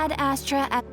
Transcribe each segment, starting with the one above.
Ad Astra at...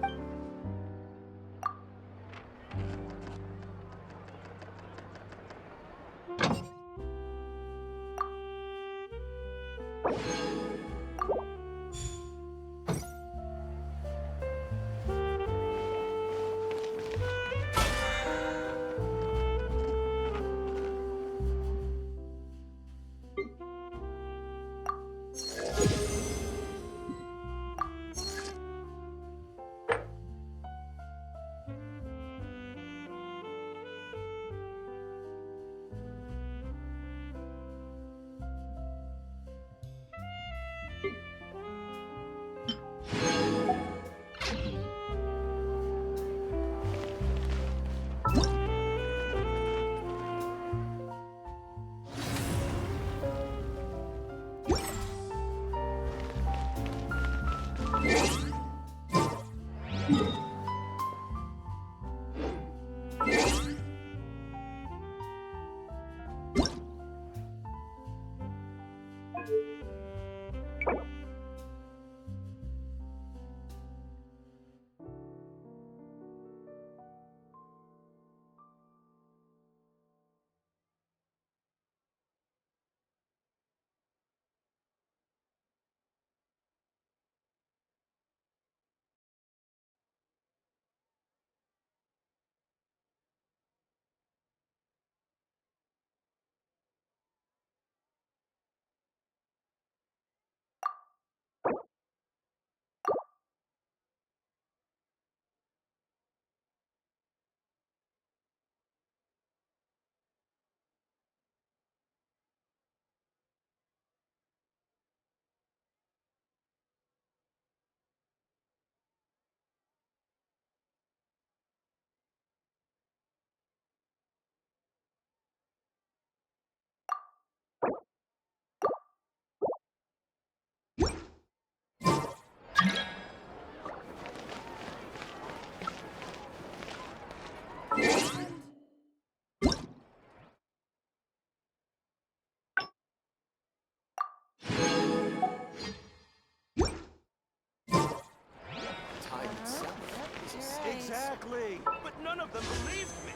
Exactly! But none of them believed me!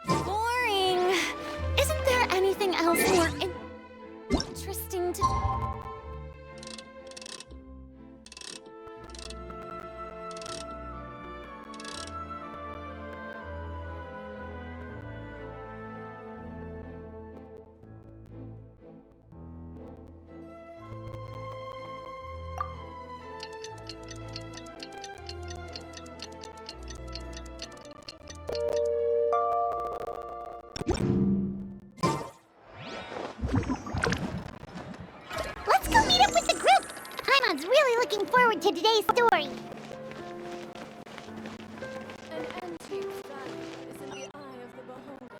Boring! Isn't there anything else more interesting to... Let's go meet up with the group! Paimon's really looking forward to today's story. An antique value is in the eye of the beholder.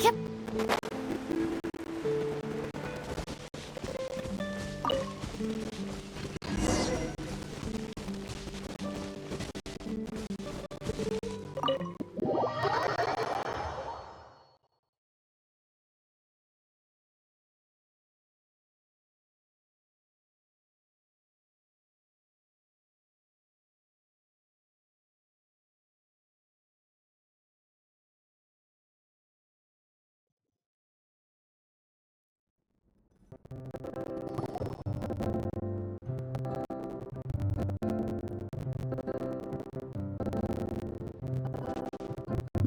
Yep.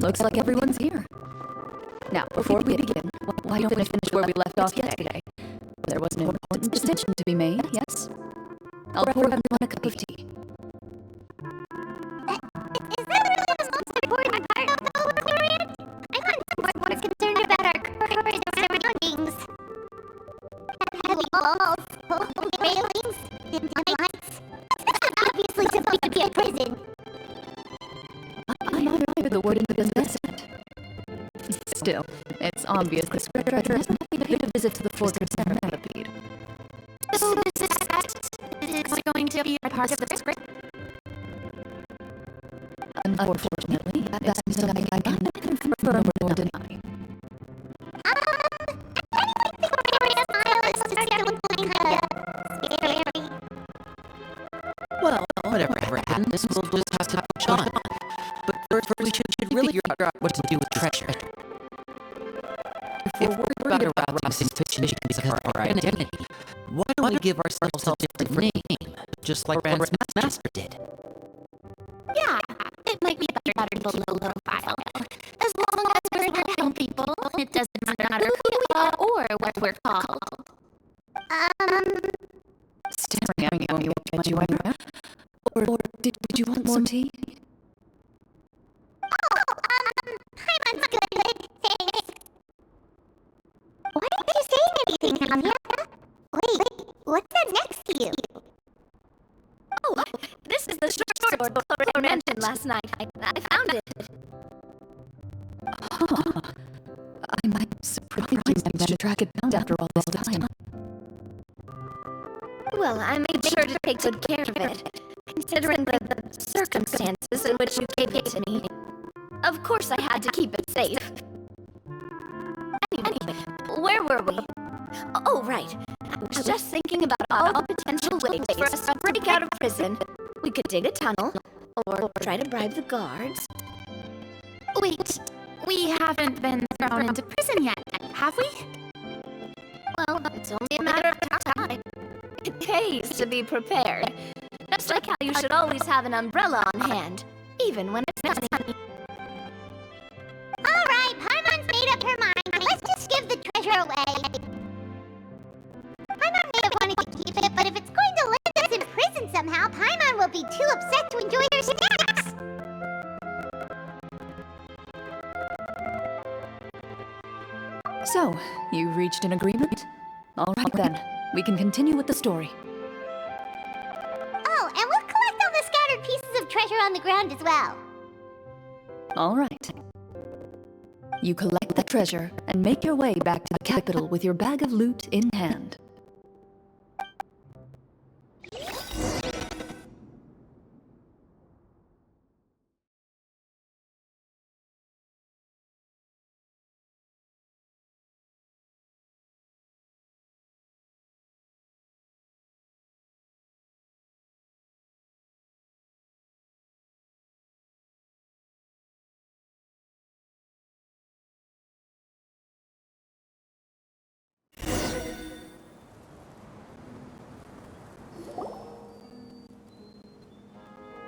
Looks like everyone's here. Now, before we begin, why don't we finish where we left off yesterday? There was an important decision to be made, yes? I'll pour everyone a cup of tea. Is that really the most important part of the whole Clorinde? I'm more concerned about our current surroundings. Heavy walls, old railings, dim lights. That's obviously supposed to be a prison. I'm not with the word in the investment. Still, it's obvious the script writer hasn't paid a visit to the fortress centipede. So this is going to be a part of the script? Unfortunately, that's something I can't confirm or deny. I think the Clorinde Isle is starting to look kinda scary. Well, whatever happens, we'll just have to push on. But first, we should really figure out what to do with the treasure. If we're worried about our suspicion because of our identity, why don't we give ourselves a different name, just like Rand's master did? Yeah, it might be better to low profile. As long as we're helping people, it doesn't matter who we are or what we're called. Staring at me when you walked you anywhere? Or did you want more tea? Paimon's good, thanks. Why aren't you saying anything, Anya? Wait, what's that next to you? Oh, this is the short sword Clorinde mentioned last night. I found it. Huh. I might surprise you managed to track it down after all this time. Well, I made sure to take good care of it, considering the circumstances in which you gave it to me. Of course I had to keep it safe. Anyway, where were we? Oh, right. I was just thinking about all the potential ways for us to break out of prison. We could dig a tunnel, or try to bribe the guards. Wait, we haven't been thrown into prison yet, have we? Well, it's only a matter of time. It pays to be prepared. Just like how you should always have an umbrella on hand, even when it's sunny. Alright, Paimon's made up her mind. Let's just give the treasure away. Paimon may have wanted to keep it, but if it's going to land us in prison somehow, Paimon will be too upset to enjoy her snacks. So, you reached an agreement? Alright then, we can continue with the story. Oh, and we'll collect all the scattered pieces of treasure on the ground as well. Alright. You collect the treasure and make your way back to the capital with your bag of loot in hand.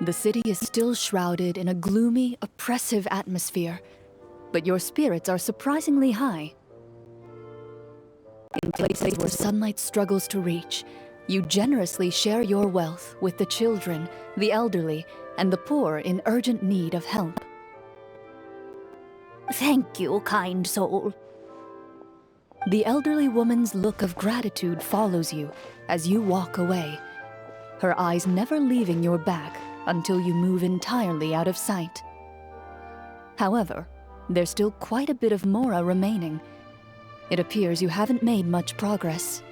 The city is still shrouded in a gloomy, oppressive atmosphere, but your spirits are surprisingly high. In places where sunlight struggles to reach, you generously share your wealth with the children, the elderly, and the poor in urgent need of help. Thank you, kind soul. The elderly woman's look of gratitude follows you as you walk away, her eyes never leaving your back until you move entirely out of sight. However, there's still quite a bit of Mora remaining. It appears you haven't made much progress.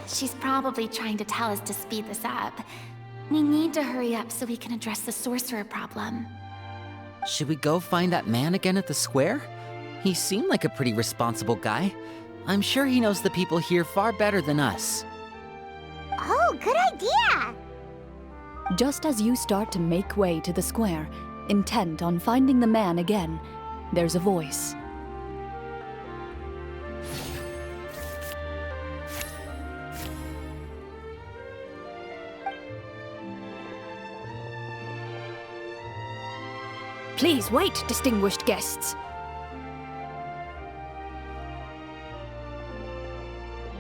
She's probably trying to tell us to speed this up. We need to hurry up so we can address the sorcerer problem. Should we go find that man again at the square? He seemed like a pretty responsible guy. I'm sure he knows the people here far better than us. Oh, good idea! Just as you start to make way to the square, intent on finding the man again, there's a voice. Please wait, distinguished guests.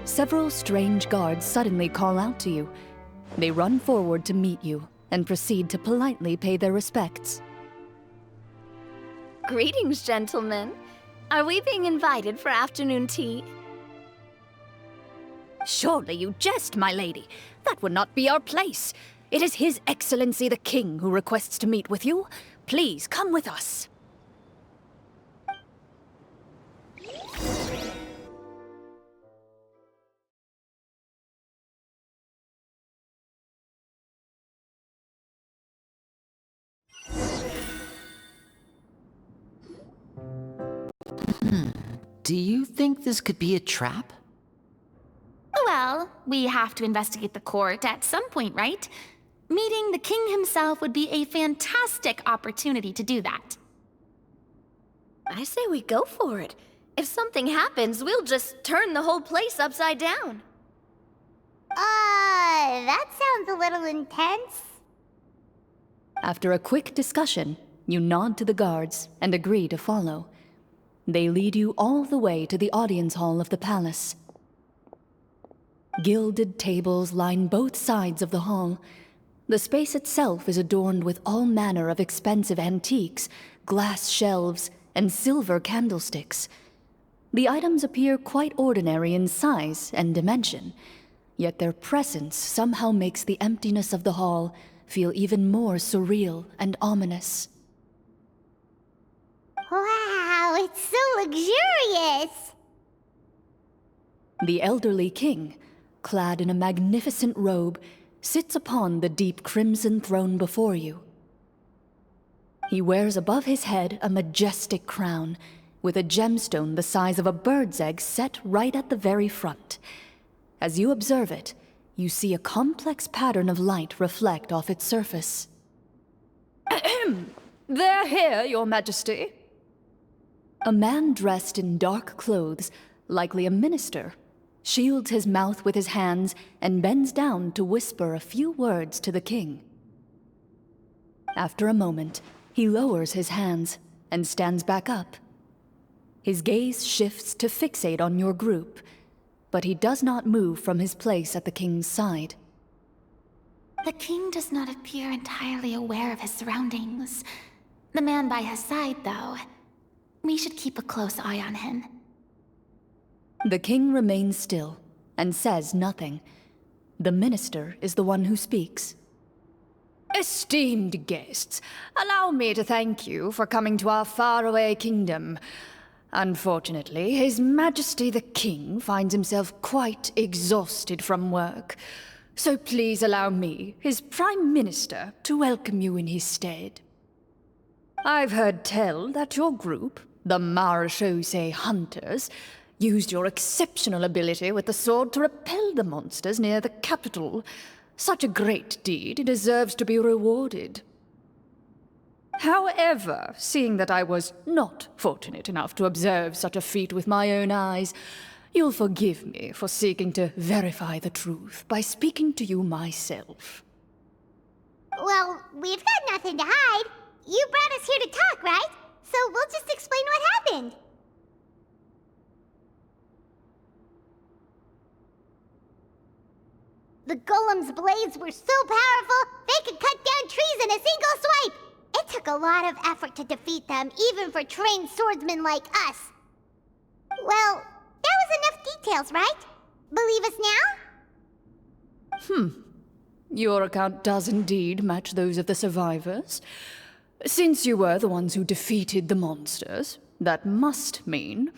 Several strange guards suddenly call out to you. They run forward to meet you and proceed to politely pay their respects. Greetings, gentlemen. Are we being invited for afternoon tea? Surely you jest, my lady. That would not be our place. It is His Excellency the King who requests to meet with you. Please come with us. Do you think this could be a trap? Well, we have to investigate the court at some point, right? Meeting the king himself would be a fantastic opportunity to do that. I say we go for it. If something happens, we'll just turn the whole place upside down. That sounds a little intense. After a quick discussion, you nod to the guards and agree to follow. They lead you all the way to the audience hall of the palace. Gilded tables line both sides of the hall. The space itself is adorned with all manner of expensive antiques, glass shelves, and silver candlesticks. The items appear quite ordinary in size and dimension, yet their presence somehow makes the emptiness of the hall feel even more surreal and ominous. Wow, it's so luxurious! The elderly king, clad in a magnificent robe, sits upon the deep crimson throne before you. He wears above his head a majestic crown, with a gemstone the size of a bird's egg set right at the very front. As you observe it, you see a complex pattern of light reflect off its surface. Ahem! They're here, Your Majesty. A man dressed in dark clothes, likely a minister, shields his mouth with his hands and bends down to whisper a few words to the king. After a moment, he lowers his hands and stands back up. His gaze shifts to fixate on your group, but he does not move from his place at the king's side. The king does not appear entirely aware of his surroundings. The man by his side, though. We should keep a close eye on him. The king remains still and says nothing. The minister is the one who speaks. Esteemed guests, allow me to thank you for coming to our faraway kingdom. Unfortunately, His Majesty the King finds himself quite exhausted from work. So please allow me, his Prime Minister, to welcome you in his stead. I've heard tell that your group, the Marechaussee Hunters, used your exceptional ability with the sword to repel the monsters near the capital. Such a great deed deserves to be rewarded. However, seeing that I was not fortunate enough to observe such a feat with my own eyes, you'll forgive me for seeking to verify the truth by speaking to you myself. Well, we've got nothing to hide. You brought us here to talk, right? So we'll just explain what happened. The golem's blades were so powerful, they could cut down trees in a single swipe! It took a lot of effort to defeat them, even for trained swordsmen like us. Well, that was enough details, right? Believe us now? Your account does indeed match those of the survivors. Since you were the ones who defeated the monsters, that must mean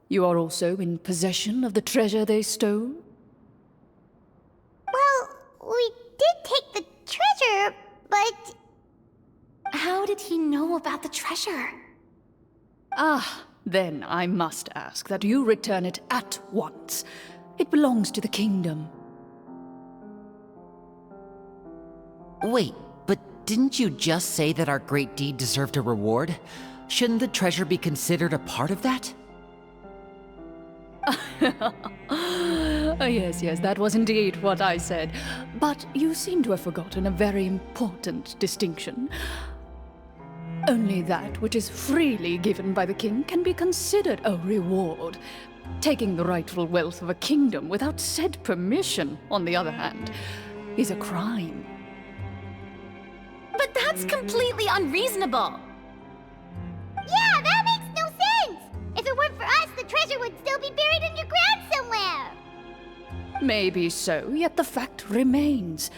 you are also in possession of the treasure they stole? Well, we did take the treasure, but... How did he know about the treasure? Then I must ask that you return it at once. It belongs to the kingdom. Wait, but didn't you just say that our great deed deserved a reward? Shouldn't the treasure be considered a part of that? Yes, that was indeed what I said. But you seem to have forgotten a very important distinction. Only that which is freely given by the king can be considered a reward. Taking the rightful wealth of a kingdom without said permission, on the other hand, is a crime. But that's completely unreasonable. Yeah, that makes no sense! If it weren't for us, the treasure would still be buried underground somewhere! Maybe so, yet the fact remains.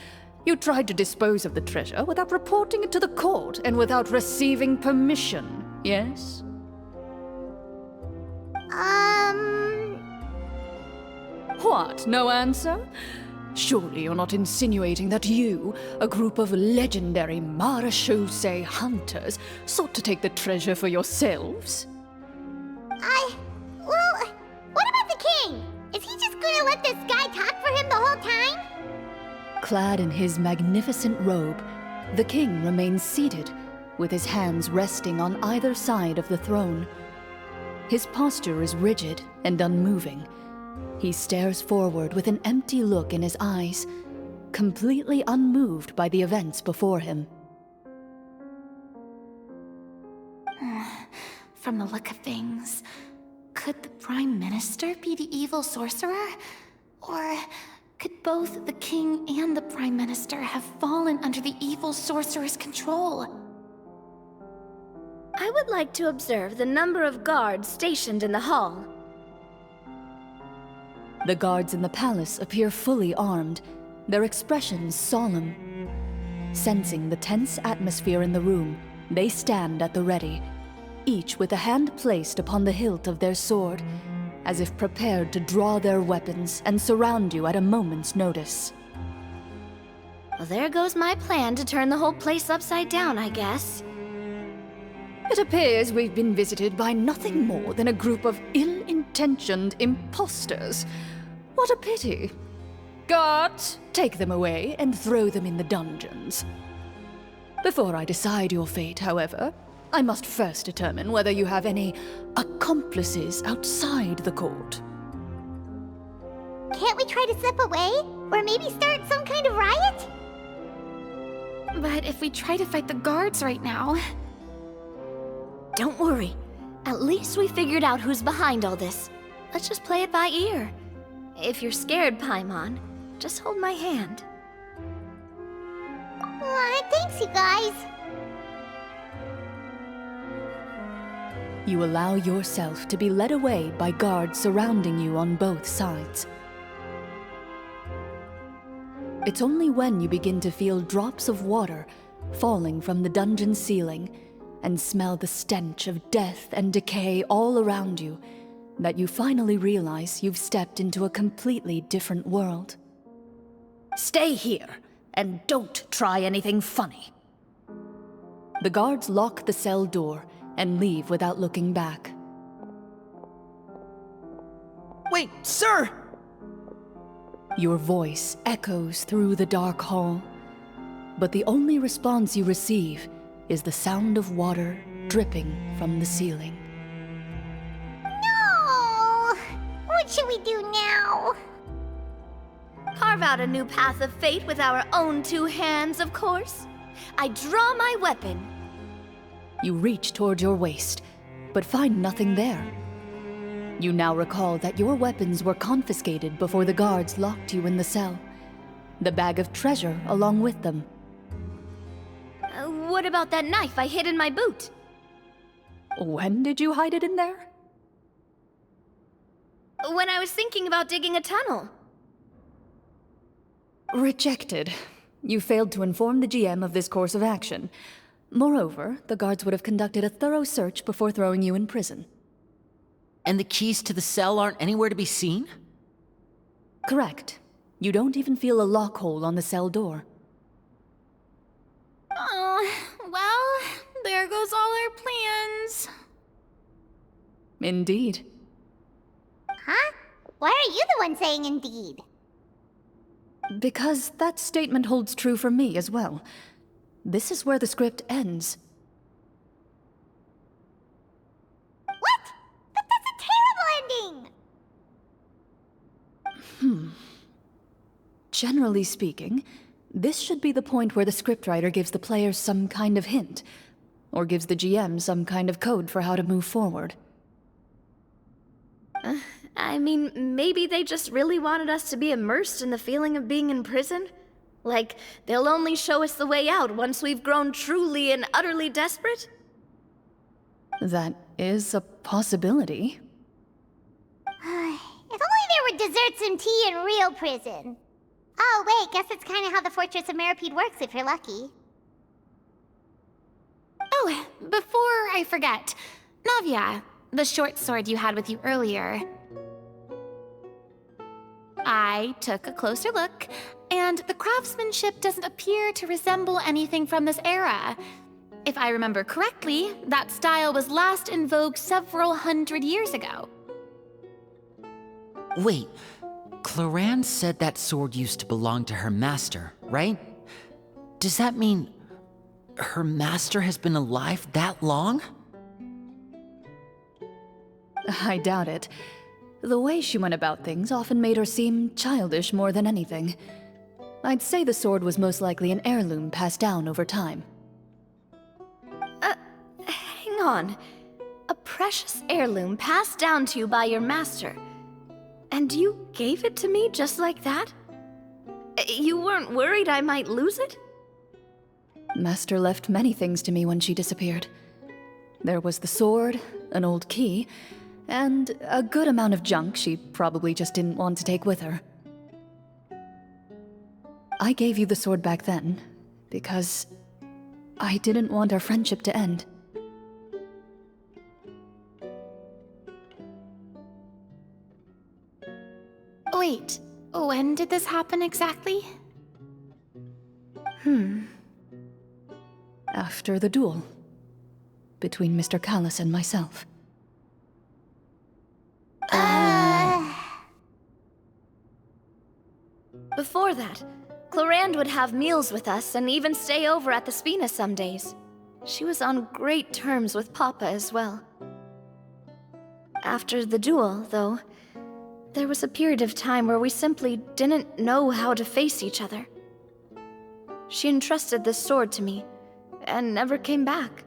You tried to dispose of the treasure without reporting it to the court and without receiving permission, yes? What, no answer? Surely you're not insinuating that you, a group of legendary marechaussee hunters, sought to take the treasure for yourselves? Well, what about the king? Is he just gonna let this guy talk for him the whole time? Clad in his magnificent robe, the king remains seated, with his hands resting on either side of the throne. His posture is rigid and unmoving. He stares forward with an empty look in his eyes, completely unmoved by the events before him. From the look of things, could the Prime Minister be the evil sorcerer? Or could both the King and the Prime Minister have fallen under the evil sorcerer's control? I would like to observe the number of guards stationed in the hall. The guards in the palace appear fully armed, their expressions solemn. Sensing the tense atmosphere in the room, they stand at the ready, each with a hand placed upon the hilt of their sword, as if prepared to draw their weapons and surround you at a moment's notice. Well, there goes my plan to turn the whole place upside down, I guess. It appears we've been visited by nothing more than a group of ill-intentioned imposters. What a pity. Guards, take them away and throw them in the dungeons. Before I decide your fate, however, I must first determine whether you have any accomplices outside the court. Can't we try to slip away? Or maybe start some kind of riot? But if we try to fight the guards right now... Don't worry. At least we figured out who's behind all this. Let's just play it by ear. If you're scared, Paimon, just hold my hand. Thanks, you guys. You allow yourself to be led away by guards surrounding you on both sides. It's only when you begin to feel drops of water falling from the dungeon ceiling and smell the stench of death and decay all around you that you finally realize you've stepped into a completely different world. Stay here, and don't try anything funny. The guards lock the cell door and leave without looking back. Wait, sir! Your voice echoes through the dark hall, but the only response you receive is the sound of water dripping from the ceiling. No! What should we do now? Carve out a new path of fate with our own two hands, of course. I draw my weapon. You reach toward your waist, but find nothing there. You now recall that your weapons were confiscated before the guards locked you in the cell. The bag of treasure along with them. What about that knife I hid in my boot? When did you hide it in there? When I was thinking about digging a tunnel. Rejected. You failed to inform the GM of this course of action. Moreover, the guards would have conducted a thorough search before throwing you in prison. And the keys to the cell aren't anywhere to be seen? Correct. You don't even feel a lock hole on the cell door. Oh, well, there goes all our plans. Indeed. Huh? Why are you the one saying indeed? Because that statement holds true for me as well. This is where the script ends. What? That's a terrible ending! Generally speaking, this should be the point where the scriptwriter gives the players some kind of hint, or gives the GM some kind of code for how to move forward. I mean, maybe they just really wanted us to be immersed in the feeling of being in prison? Like, they'll only show us the way out once we've grown truly and utterly desperate? That is a possibility. If only there were desserts and tea in real prison. Oh, wait, guess it's kind of how the Fortress of Meripede works if you're lucky. Oh, before I forget, Navia, the short sword you had with you earlier. I took a closer look, and the craftsmanship doesn't appear to resemble anything from this era. If I remember correctly, that style was last in vogue several hundred years ago. Wait, Clorinde said that sword used to belong to her master, right? Does that mean her master has been alive that long? I doubt it. The way she went about things often made her seem childish more than anything. I'd say the sword was most likely an heirloom passed down over time. Hang on. A precious heirloom passed down to you by your master. And you gave it to me just like that? You weren't worried I might lose it? Master left many things to me when she disappeared. There was the sword, an old key, and a good amount of junk she probably just didn't want to take with her. I gave you the sword back then, because I didn't want our friendship to end. Wait, when did this happen exactly? After the duel. Between Mr. Callis and myself. Before that, Clorinde would have meals with us and even stay over at the Spina some days. She was on great terms with Papa as well. After the duel, though, there was a period of time where we simply didn't know how to face each other. She entrusted this sword to me, and never came back.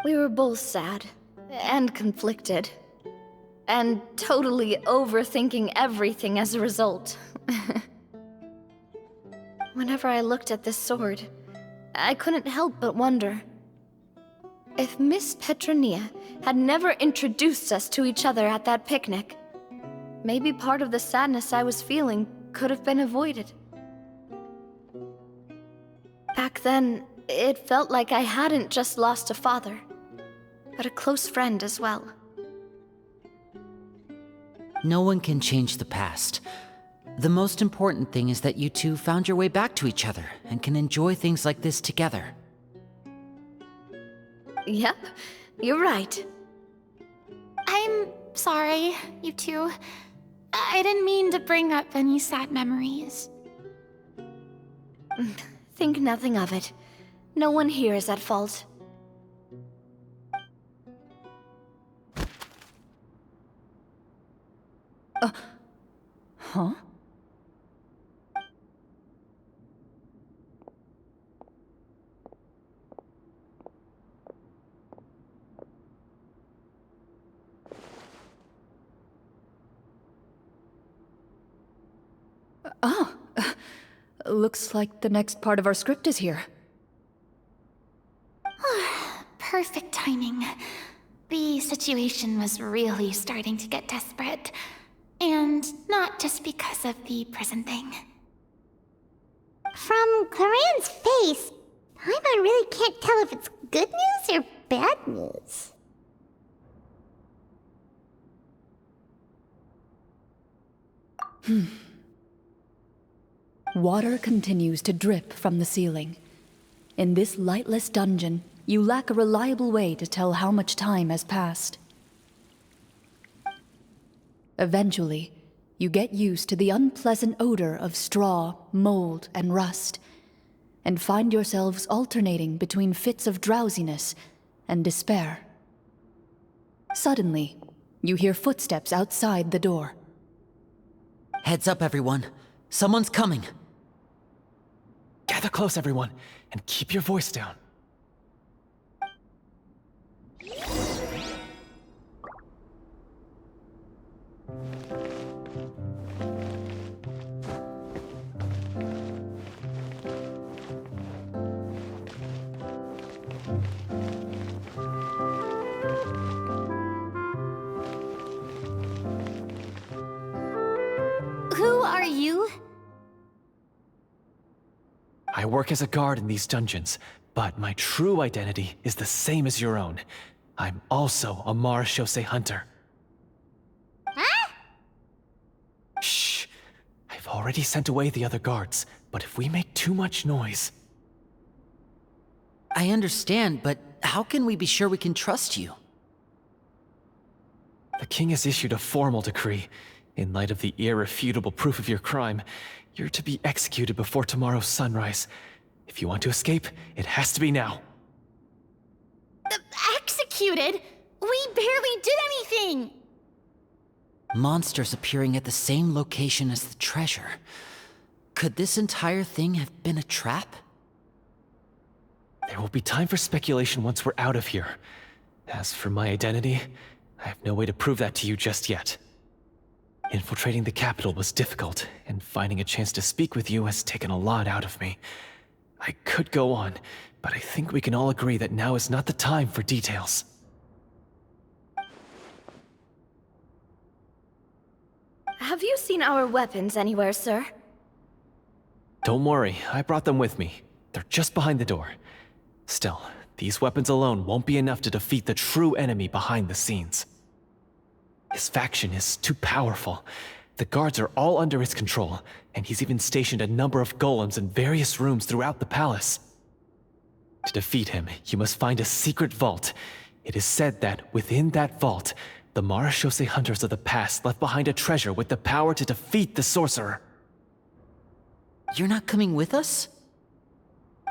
We were both sad, and conflicted, and totally overthinking everything as a result. Whenever I looked at this sword, I couldn't help but wonder if Miss Petronia had never introduced us to each other at that picnic. Maybe part of the sadness I was feeling could have been avoided. Back then, it felt like I hadn't just lost a father, but a close friend as well. No one can change the past. The most important thing is that you two found your way back to each other and can enjoy things like this together. Yep, you're right. I'm sorry, you two. I didn't mean to bring up any sad memories. Think nothing of it. No one here is at fault. Huh? Looks like the next part of our script is here. Perfect timing. The situation was really starting to get desperate. And not just because of the prison thing. From Clorinde's face, Paimon really can't tell if it's good news or bad news. Water continues to drip from the ceiling. In this lightless dungeon, you lack a reliable way to tell how much time has passed. Eventually, you get used to the unpleasant odor of straw, mold, and rust, and find yourselves alternating between fits of drowsiness and despair. Suddenly, you hear footsteps outside the door. Heads up, everyone. Someone's coming. Gather close, everyone, and keep your voice down. Who are you? I work as a guard in these dungeons, but my true identity is the same as your own. I'm also a Marashose hunter. Huh? Shh! I've already sent away the other guards, but if we make too much noise... I understand, but how can we be sure we can trust you? The king has issued a formal decree. In light of the irrefutable proof of your crime, you're to be executed before tomorrow's sunrise. If you want to escape, it has to be now. Executed? We barely did anything! Monsters appearing at the same location as the treasure. Could this entire thing have been a trap? There will be time for speculation once we're out of here. As for my identity, I have no way to prove that to you just yet. Infiltrating the capital was difficult, and finding a chance to speak with you has taken a lot out of me. I could go on, but I think we can all agree that now is not the time for details. Have you seen our weapons anywhere, sir? Don't worry, I brought them with me. They're just behind the door. Still, these weapons alone won't be enough to defeat the true enemy behind the scenes. His faction is too powerful. The guards are all under his control, and he's even stationed a number of golems in various rooms throughout the palace. To defeat him, you must find a secret vault. It is said that within that vault, the Marashose hunters of the past left behind a treasure with the power to defeat the sorcerer. You're not coming with us?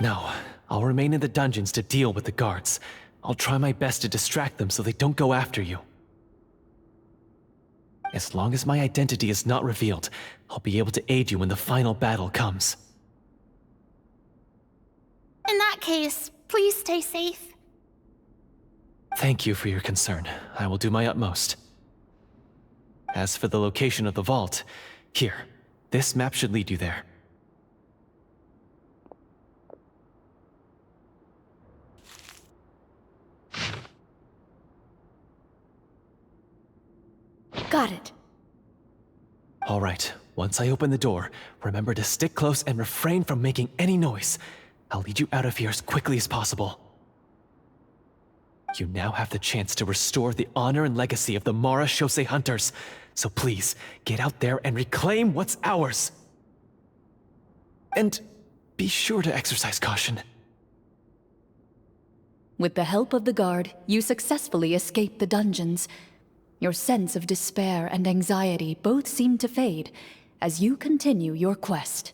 No, I'll remain in the dungeons to deal with the guards. I'll try my best to distract them so they don't go after you. As long as my identity is not revealed, I'll be able to aid you when the final battle comes. In that case, please stay safe. Thank you for your concern. I will do my utmost. As for the location of the vault, here, this map should lead you there. Got it. All right, once I open the door, remember to stick close and refrain from making any noise. I'll lead you out of here as quickly as possible. You now have the chance to restore the honor and legacy of the Marashose hunters. So please, get out there and reclaim what's ours. And be sure to exercise caution. With the help of the guard, you successfully escape the dungeons. Your sense of despair and anxiety both seem to fade as you continue your quest.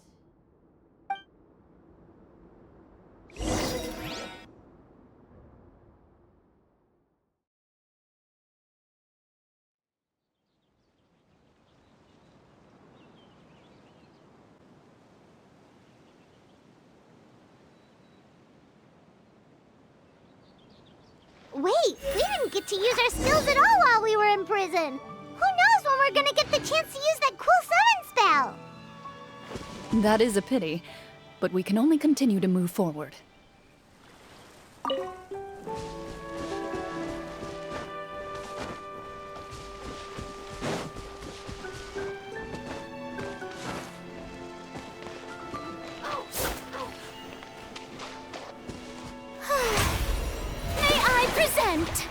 Wait, we didn't get to use our skills at all while we were in prison. Who knows when we're gonna get the chance to use that cool summon spell? That is a pity, but we can only continue to move forward. May I present?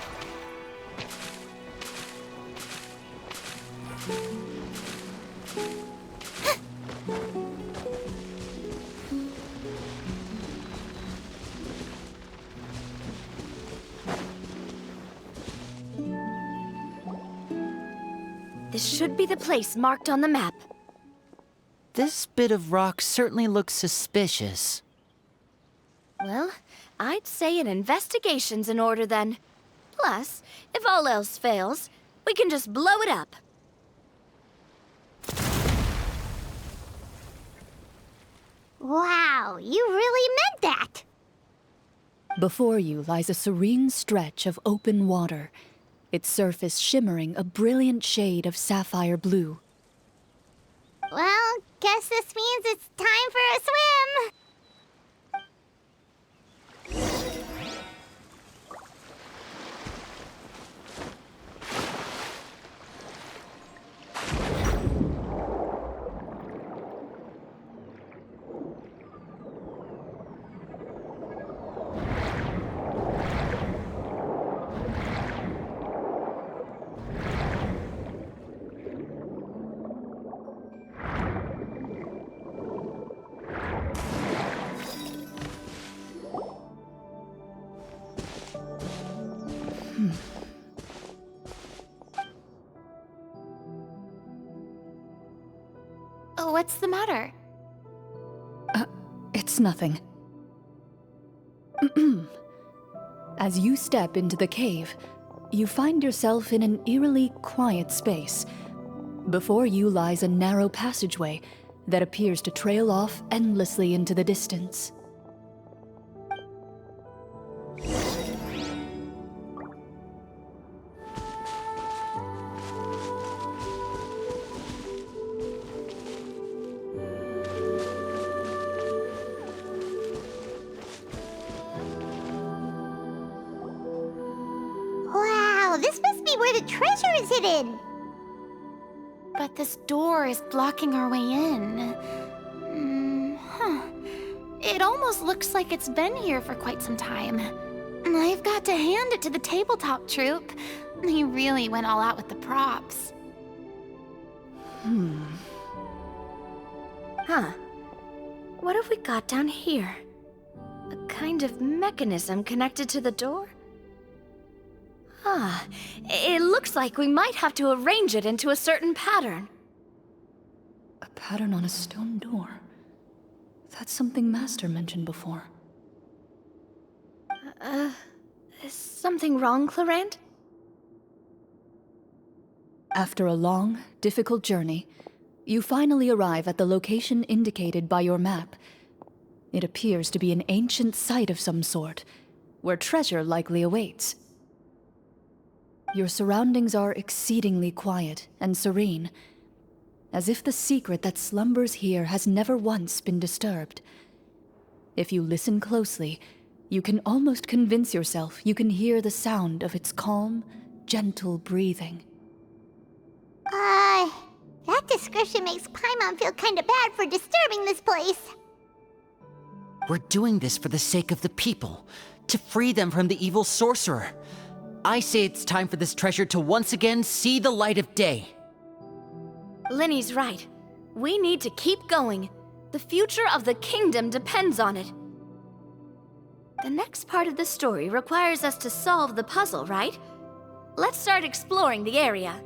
This should be the place marked on the map. This bit of rock certainly looks suspicious. Well, I'd say an investigation's in order then. Plus, if all else fails, we can just blow it up. Wow, you really meant that! Before you lies a serene stretch of open water, its surface shimmering a brilliant shade of sapphire blue. Well, guess this means it's time for a swim! Oh, what's the matter? It's nothing. As you step into the cave, you find yourself in an eerily quiet space. Before you lies a narrow passageway that appears to trail off endlessly into the distance. Wow, this must be where the treasure is hidden! But this door is blocking our way in. It almost looks like it's been here for quite some time. I've got to hand it to the tabletop troupe. They really went all out with the props. Huh. What have we got down here? A kind of mechanism connected to the door? Ah, it looks like we might have to arrange it into a certain pattern. A pattern on a stone door. That's something Master mentioned before. Is something wrong, Clorinde? After a long, difficult journey, you finally arrive at the location indicated by your map. It appears to be an ancient site of some sort, where treasure likely awaits. Your surroundings are exceedingly quiet and serene, as if the secret that slumbers here has never once been disturbed. If you listen closely, you can almost convince yourself you can hear the sound of its calm, gentle breathing. That description makes Paimon feel kinda bad for disturbing this place. We're doing this for the sake of the people, to free them from the evil sorcerer. I say it's time for this treasure to once again see the light of day. Linny's right. We need to keep going. The future of the kingdom depends on it. The next part of the story requires us to solve the puzzle, right? Let's start exploring the area.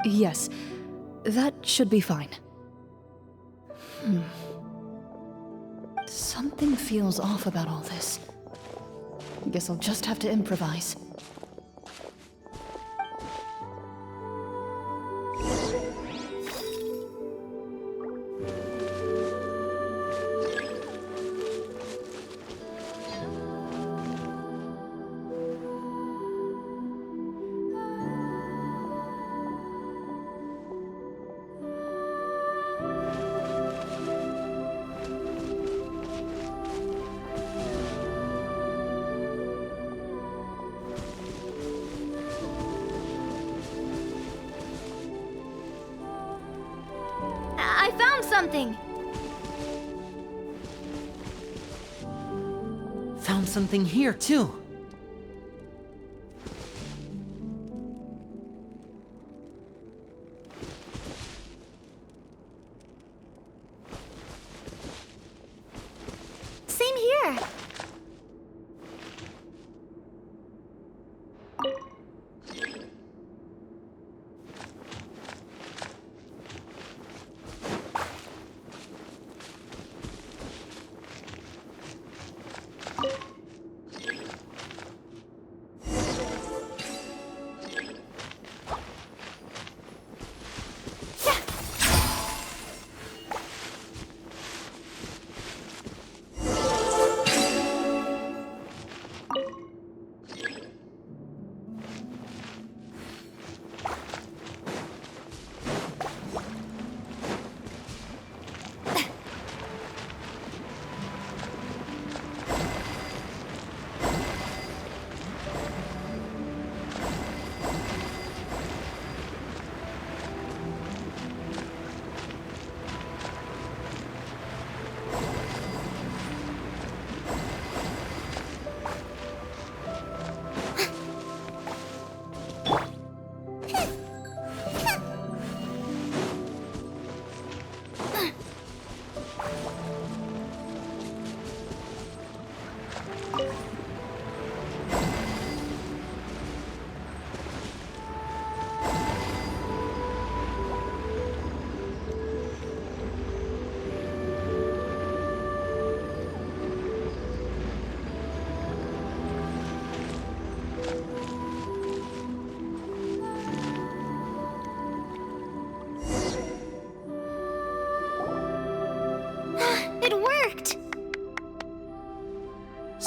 Yes, that should be fine. Something feels off about all this. Guess I'll just have to improvise. I found something! Found something here, too. Same here.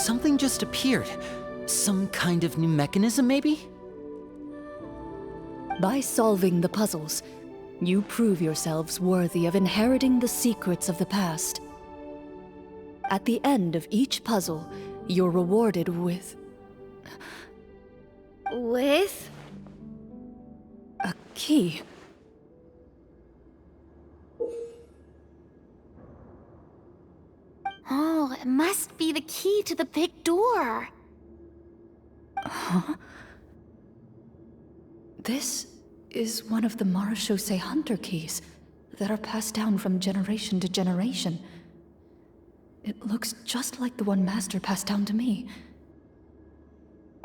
Something just appeared. Some kind of new mechanism, maybe? By solving the puzzles, you prove yourselves worthy of inheriting the secrets of the past. At the end of each puzzle, you're rewarded with With? a key. Oh, it must be the key to the big door. Huh? This is one of the Marechaussee Hunter keys that are passed down from generation to generation. It looks just like the one Master passed down to me.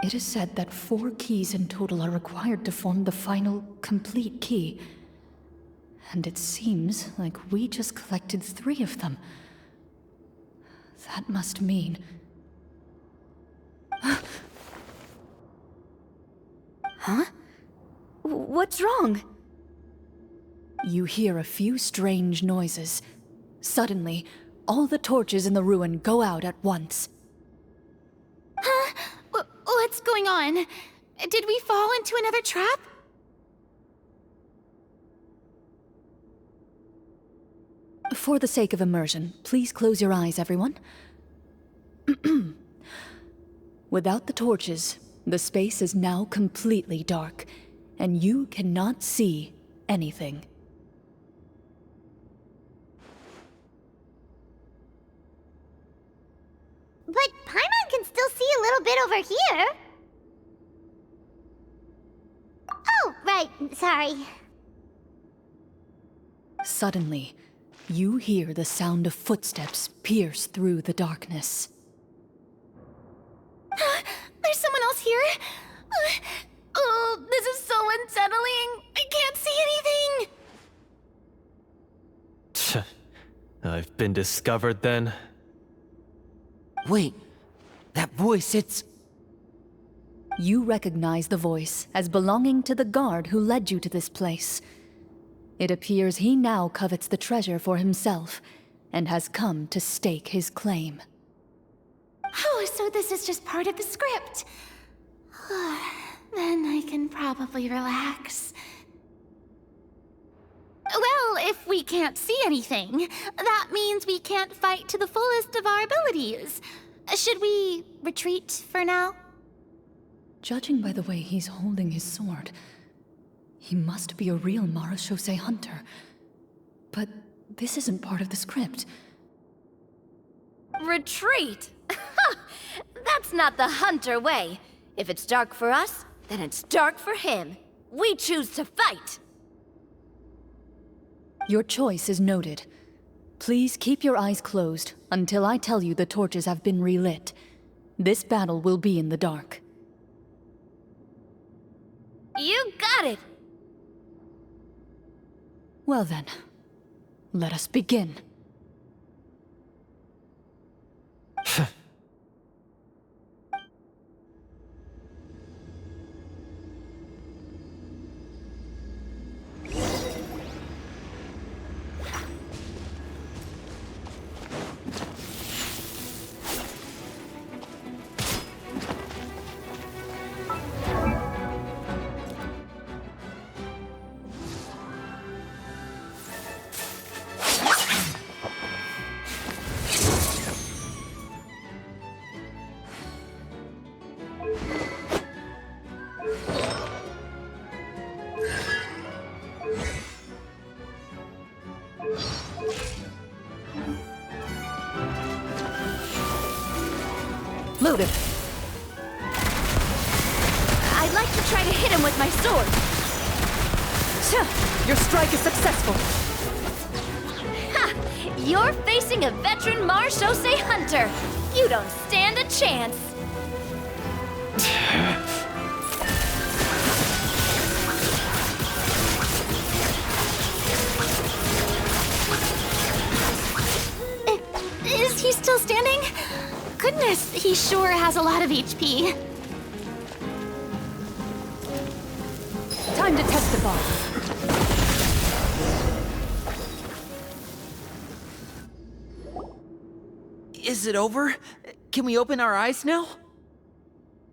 It is said that 4 keys in total are required to form the final, complete key. And it seems like we just collected 3 of them. That must mean... Huh? What's wrong? You hear a few strange noises. Suddenly, all the torches in the ruin go out at once. Huh? What's going on? Did we fall into another trap? For the sake of immersion, please close your eyes, everyone. Without the torches, the space is now completely dark, and you cannot see anything. But Paimon can still see a little bit over here. Oh, right. Sorry. Suddenly, you hear the sound of footsteps pierce through the darkness. There's someone else here? Oh, this is so unsettling. I can't see anything. I've been discovered then. Wait, that voice, it's... You recognize the voice as belonging to the guard who led you to this place. It appears he now covets the treasure for himself, and has come to stake his claim. Oh, so this is just part of the script. Then I can probably relax. Well, if we can't see anything, that means we can't fight to the fullest of our abilities. Should we retreat for now? Judging by the way he's holding his sword, he must be a real Marechaussee Hunter. But this isn't part of the script. Retreat? That's not the Hunter way. If it's dark for us, then it's dark for him. We choose to fight. Your choice is noted. Please keep your eyes closed until I tell you the torches have been relit. This battle will be in the dark. You got it! Well then, let us begin. Loaded. I'd like to try to hit him with my sword. Your strike is successful. Ha! You're facing a veteran Marechaussee Hunter. You don't stand a chance. Is he still standing? Goodness, he sure has a lot of HP. Time to test the bomb. Is it over? can we open our eyes now?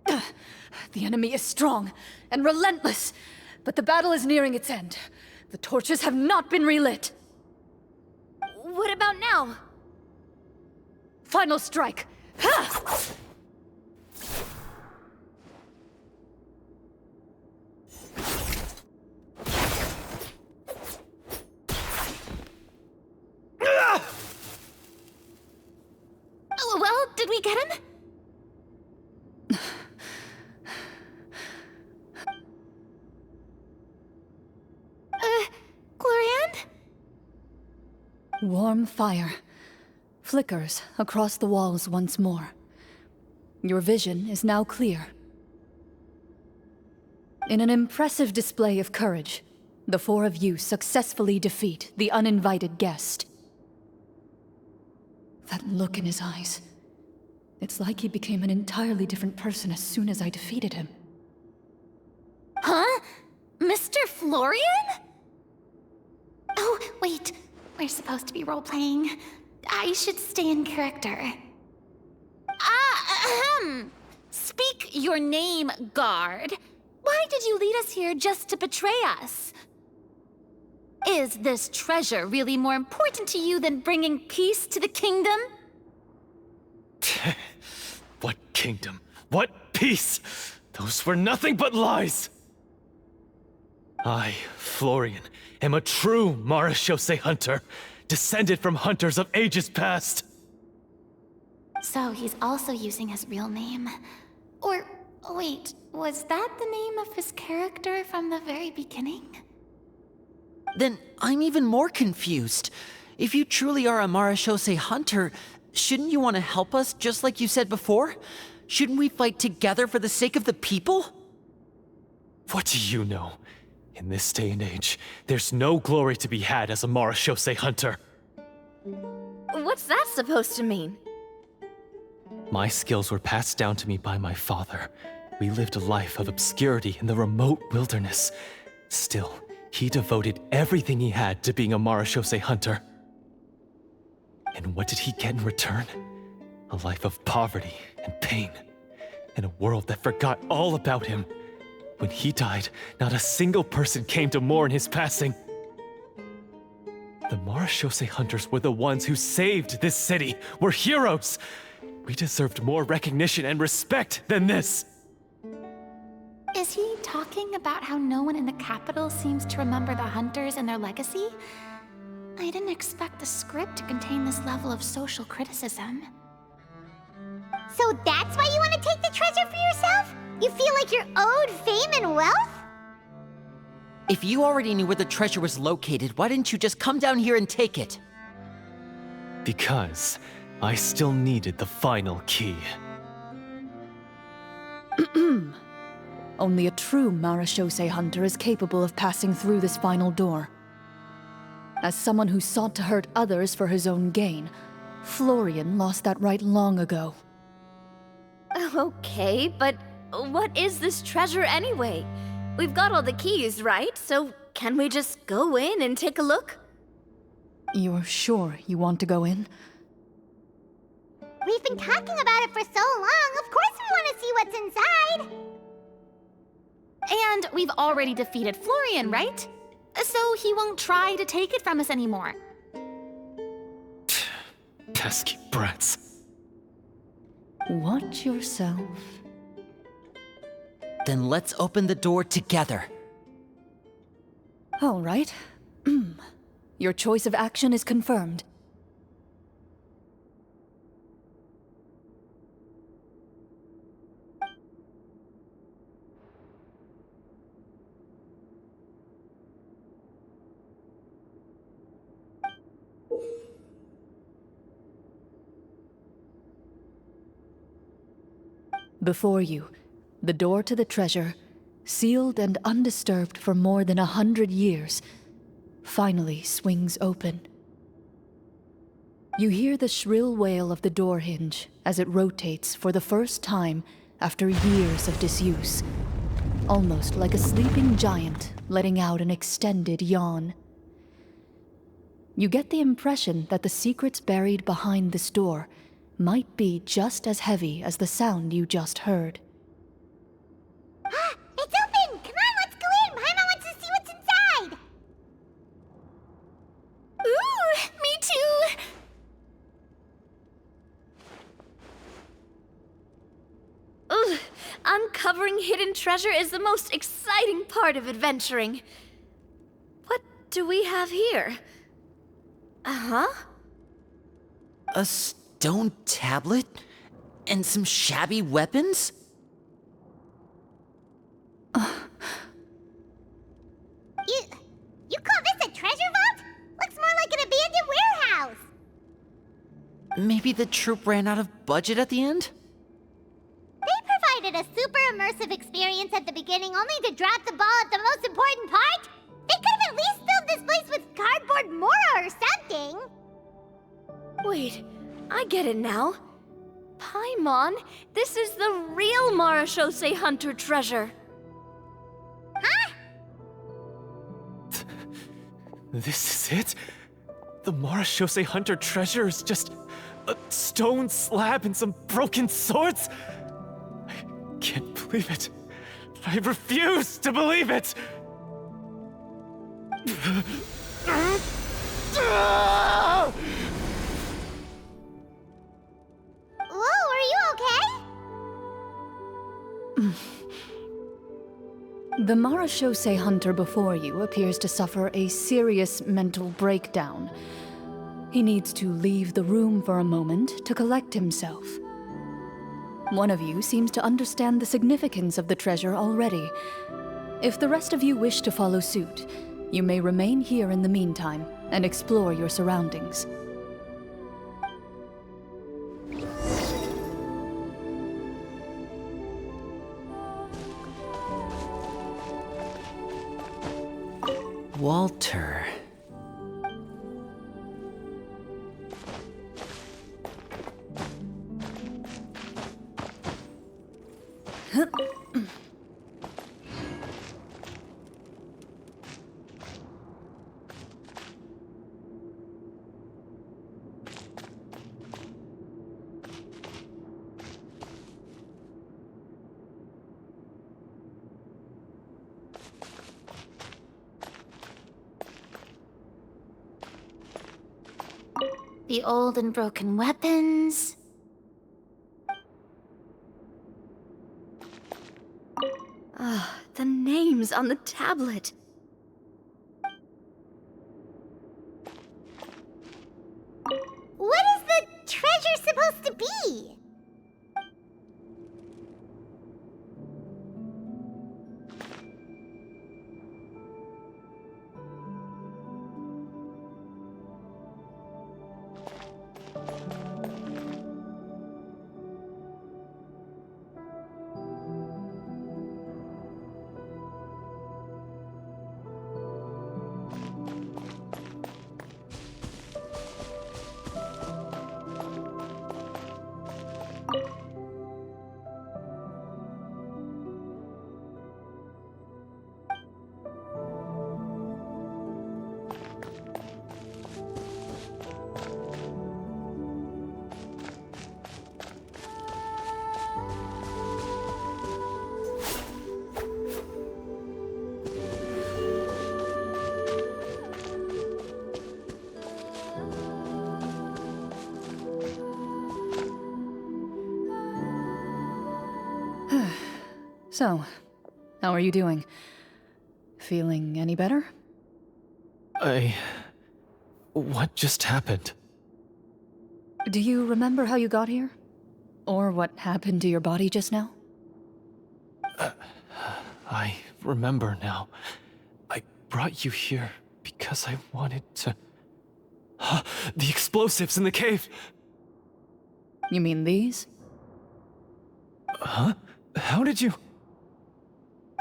The enemy is strong and relentless, but the battle is nearing its end. The torches have not been relit. What about now? Final strike. Ha! Oh, well, did we get him? Clorinde? Warm fire flickers across the walls once more. Your vision is now clear. In an impressive display of courage, the four of you successfully defeat the uninvited guest. That look in his eyes. It's like he became an entirely different person as soon as I defeated him. Huh? Mr. Florian? Oh, wait. We're supposed to be role-playing. I should stay in character. Speak your name, guard. Why did you lead us here just to betray us? Is this treasure really more important to you than bringing peace to the kingdom? What kingdom? What peace? Those were nothing but lies! I, Florian, am a true Marechaussee hunter, descended from hunters of ages past. So he's also using his real name. Or, wait, was that the name of his character from the very beginning? Then I'm even more confused. If you truly are a Marechaussee hunter, shouldn't you want to help us just like you said before? Shouldn't we fight together for the sake of the people? What do you know? In this day and age, there's no glory to be had as a Marechaussee hunter. What's that supposed to mean? My skills were passed down to me by my father. We lived a life of obscurity in the remote wilderness. Still, he devoted everything he had to being a Marechaussee hunter. And what did he get in return? A life of poverty and pain, and a world that forgot all about him. When he died, not a single person came to mourn his passing. The Marechaussee hunters were the ones who saved this city. We're heroes. We deserved more recognition and respect than this. Is he talking about how no one in the capital seems to remember the hunters and their legacy? I didn't expect the script to contain this level of social criticism. So that's why you want to take the treasure for yourself? You feel like you're owed fame and wealth? If you already knew where the treasure was located, why didn't you just come down here and take it? Because I still needed the final key. Only a true Marechaussee hunter is capable of passing through this final door. As someone who sought to hurt others for his own gain, Florian lost that right long ago. Okay, but what is this treasure anyway? We've got all the keys, right? So can we just go in and take a look? You're sure you want to go in? We've been talking about it for so long. Of course we want to see what's inside. And we've already defeated Florian, right? So he won't try to take it from us anymore. Pesky brats. Watch yourself. Then let's open the door together. All right. Your choice of action is confirmed. Before you, the door to the treasure, sealed and undisturbed for more than 100 years, finally swings open. You hear the shrill wail of the door hinge as it rotates for the first time after years of disuse, almost like a sleeping giant letting out an extended yawn. You get the impression that the secrets buried behind this door might be just as heavy as the sound you just heard. It's open! Come on, let's go in! Paimon wants to see what's inside! Ooh, me too! Ugh, uncovering hidden treasure is the most exciting part of adventuring. What do we have here? Uh-huh. A stone tablet? And some shabby weapons? You call this a treasure vault? Looks more like an abandoned warehouse! Maybe the troop ran out of budget at the end? They provided a super immersive experience at the beginning only to drop the ball at the most important part? They could have at least filled this place with cardboard mora or something! Wait, I get it now. Paimon, this is the real Marashose Hunter treasure. Huh? This is it? The Marashose Hunter treasure is just a stone slab and some broken swords? I can't believe it. I refuse to believe it! Whoa, are you okay? The Marashose Hunter before you appears to suffer a serious mental breakdown. He needs to leave the room for a moment to collect himself. One of you seems to understand the significance of the treasure already. If the rest of you wish to follow suit, you may remain here in the meantime and explore your surroundings. Walter. The old and broken weapons. Ah, the names on the tablet. What is the treasure supposed to be? So, how are you doing? Feeling any better? What just happened? Do you remember how you got here? Or what happened to your body just now? I remember now. I brought you here because I wanted to... The explosives in the cave! You mean these? Huh? How did you...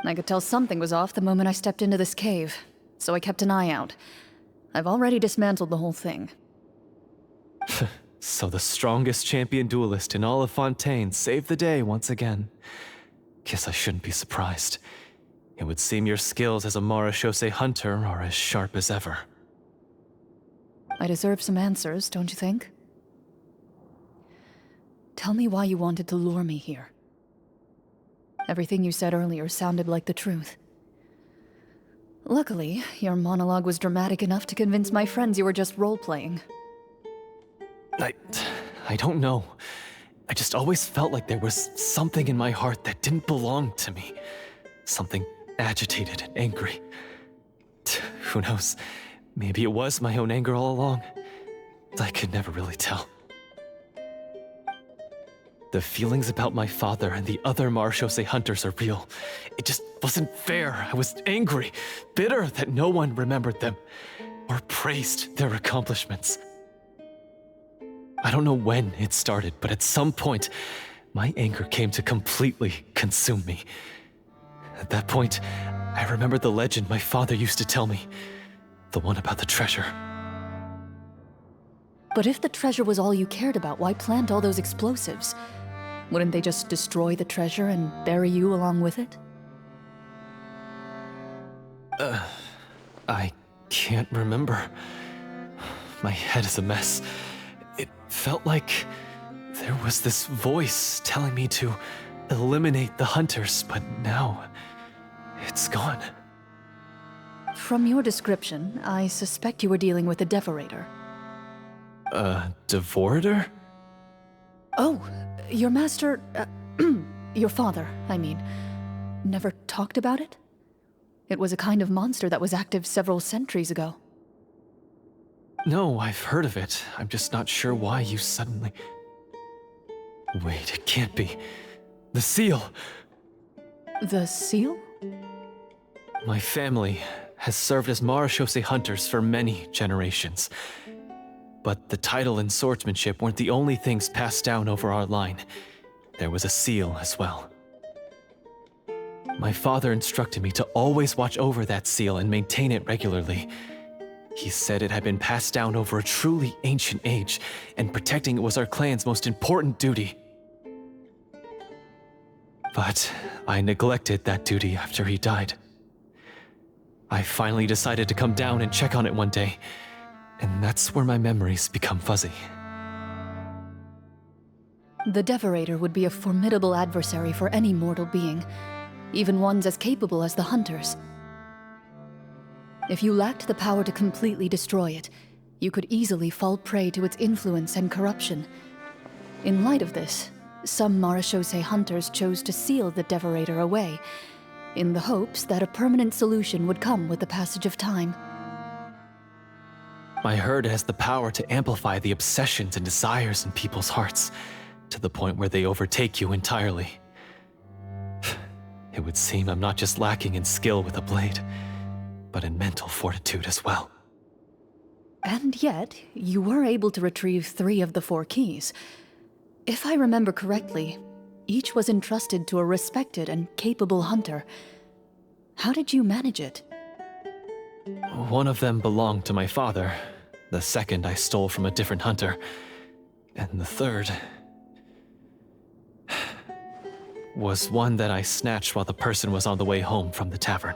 I could tell something was off the moment I stepped into this cave, so I kept an eye out. I've already dismantled the whole thing. So the strongest champion duelist in all of Fontaine saved the day once again. Guess I shouldn't be surprised. It would seem your skills as a Marashose hunter are as sharp as ever. I deserve some answers, don't you think? Tell me why you wanted to lure me here. Everything you said earlier sounded like the truth. Luckily, your monologue was dramatic enough to convince my friends you were just role-playing. I don't know. I just always felt like there was something in my heart that didn't belong to me. Something agitated and angry. Who knows? Maybe it was my own anger all along. I could never really tell. The feelings about my father and the other Marechaussee hunters are real. It just wasn't fair. I was angry, bitter that no one remembered them or praised their accomplishments. I don't know when it started, but at some point, my anger came to completely consume me. At that point, I remembered the legend my father used to tell me. The one about the treasure. But if the treasure was all you cared about, why plant all those explosives? Wouldn't they just destroy the treasure and bury you along with it? I can't remember. My head is a mess. It felt like there was this voice telling me to eliminate the hunters, but now it's gone. From your description, I suspect you were dealing with a Devorator. Devorator? Oh, your master... your father, I mean, never talked about it? It was a kind of monster that was active several centuries ago. No, I've heard of it. I'm just not sure why you suddenly... Wait, it can't be. The seal! The seal? My family has served as Marechaussee hunters for many generations. But the title and swordsmanship weren't the only things passed down over our line. There was a seal as well. My father instructed me to always watch over that seal and maintain it regularly. He said it had been passed down over a truly ancient age, and protecting it was our clan's most important duty. But I neglected that duty after he died. I finally decided to come down and check on it one day, and that's where my memories become fuzzy. The Devorator would be a formidable adversary for any mortal being, even ones as capable as the Hunters. If you lacked the power to completely destroy it, you could easily fall prey to its influence and corruption. In light of this, some Marechaussee hunters chose to seal the Devorator away, in the hopes that a permanent solution would come with the passage of time. I heard it has the power to amplify the obsessions and desires in people's hearts, to the point where they overtake you entirely. It would seem I'm not just lacking in skill with a blade, but in mental fortitude as well. And yet, you were able to retrieve 3 of the 4 keys. If I remember correctly, each was entrusted to a respected and capable hunter. How did you manage it? One of them belonged to my father. The second I stole from a different hunter. And the third... was one that I snatched while the person was on the way home from the tavern.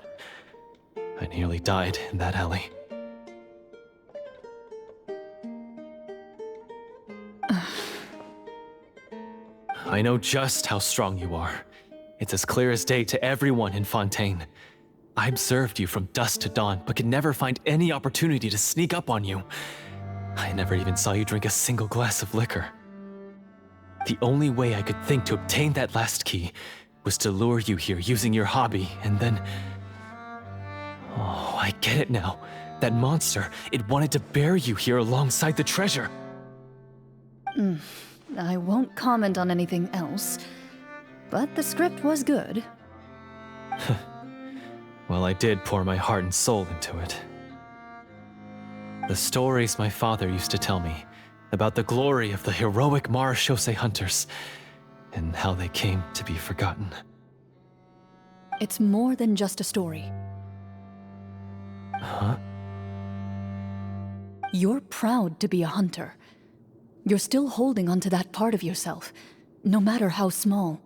I nearly died in that alley. I know just how strong you are. It's as clear as day to everyone in Fontaine. I observed you from dusk to dawn, but could never find any opportunity to sneak up on you. I never even saw you drink a single glass of liquor. The only way I could think to obtain that last key was to lure you here using your hobby, and then... Oh, I get it now. That monster, it wanted to bury you here alongside the treasure. I won't comment on anything else, but the script was good. Well, I did pour my heart and soul into it. The stories my father used to tell me about the glory of the heroic Marechaussee hunters and how they came to be forgotten. It's more than just a story. Huh? You're proud to be a hunter. You're still holding onto that part of yourself, no matter how small.